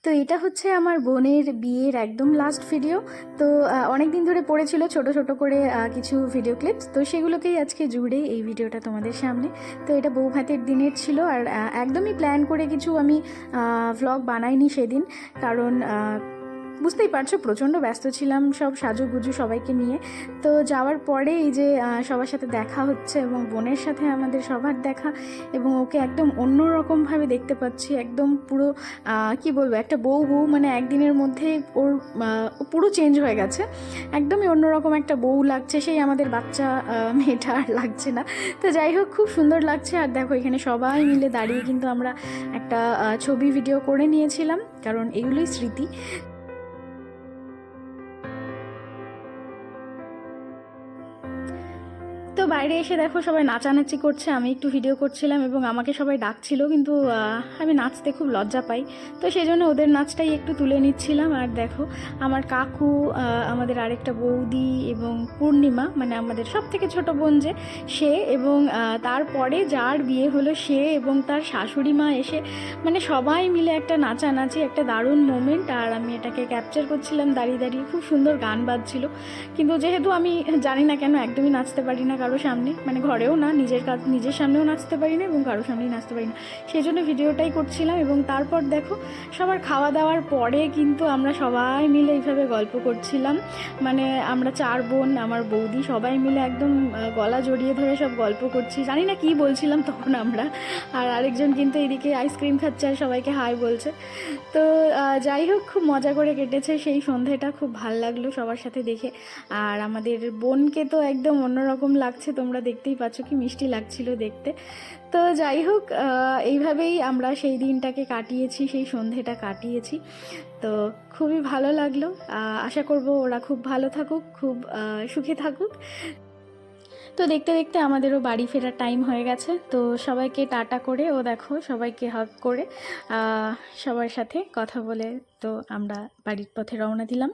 তো এটা হচ্ছে আমার বোনের বিয়ের একদম লাস্ট ভিডিও। তো অনেক দিন ধরে পড়েছিল ছোট ছোট করে কিছু ভিডিও ক্লিপস, তো সেগুলোকেই আজকে জুড়ে এই ভিডিওটা তোমাদের সামনে। তো এটা বউ ভাতের দিনের ছিল, আর একদমই প্ল্যান করে কিছু আমি ভ্লগ বানাইনি সেদিন, কারণ বুঝতেই পারছো প্রচণ্ড ব্যস্ত ছিলাম সব সাজুগুজু সবাইকে নিয়ে। তো যাওয়ার পরে এই যে সবার সাথে দেখা হচ্ছে এবং বোনের সাথে আমাদের সবার দেখা, এবং ওকে একদম অন্যরকমভাবে দেখতে পাচ্ছি, একদম পুরো কি বলবো, একটা বউ মানে একদিনের মধ্যে ওর পুরো চেঞ্জ হয়ে গেছে, একদমই অন্যরকম একটা বউ লাগছে, সেই আমাদের বাচ্চা মেয়েটা আর লাগছে না। তো যাই হোক, খুব সুন্দর লাগছে। আর দেখো এখানে সবাই মিলে দাঁড়িয়ে কিন্তু আমরা একটা ছবি ভিডিও করে নিয়েছিলাম, কারণ এগুলোই স্মৃতি। তো বাইরে এসে দেখো সবাই নাচানাচি করছে, আমি একটু ভিডিও করছিলাম এবং আমাকে সবাই ডাকছিল, কিন্তু আমি নাচতে খুব লজ্জা পাই, তো সেই জন্য ওদের নাচটাই একটু তুলে নিচ্ছিলাম। আর দেখো আমার কাকু, আমাদের আরেকটা বৌদি এবং পূর্ণিমা, মানে আমাদের সব থেকে ছোটো বোন যে, সে এবং তারপরে যার বিয়ে হলো সে এবং তার শাশুড়ি মা এসে, মানে সবাই মিলে একটা নাচানাচি, একটা দারুণ মোমেন্ট। আর আমি এটাকে ক্যাপচার করছিলাম দাঁড়িয়ে দাঁড়িয়ে, খুব সুন্দর গান বাজছিল। কিন্তু যেহেতু আমি জানি না কেন একদমই নাচতে পারি না কারো সামনে, মানে ঘরেও না, নিজের সামনেও নাচতে পারি না এবং কারো সামনেই নাচতে পারি না, সেই জন্য ভিডিওটাই করছিলাম। এবং তারপর দেখো সবার খাওয়া দাওয়ার পরে কিন্তু আমরা সবাই মিলে এইভাবে গল্প করছিলাম, মানে আমরা 4 বোন, আমার বৌদি, সবাই মিলে একদম গলা জড়িয়ে ধরে সব গল্প করছি, জানি না কি বলছিলাম তখন আমরা। আর আরেকজন কিন্তু এদিকে আইসক্রিম খাচ্ছে আর সবাইকে হাই বলছে। তো যাই হোক, খুব মজা করে কেটেছে সেই সন্ধেটা, খুব ভাল লাগলো সবার সাথে দেখে। আর আমাদের বোনকে তো একদম অন্যরকম লাগছে, তোমরা দেখতেই পাচ্ছ কি মিষ্টি লাগছিল দেখতে। তো যাই হোক, এইভাবেই আমরা সেই দিনটাকে কাটিয়েছি, সেই সন্ধেটা কাটিয়েছি। তো খুবই ভালো লাগলো। আশা করব ওরা খুব ভালো থাকুক, খুব সুখে থাকুক। তো দেখতে দেখতে আমাদেরও বাড়ি ফেরার টাইম হয়ে গেছে। তো সবাইকে টাটা করে, ও দেখো সবাইকে হাগ করে সবার সাথে কথা বলে তো আমরা বাড়ির পথে রওনা দিলাম।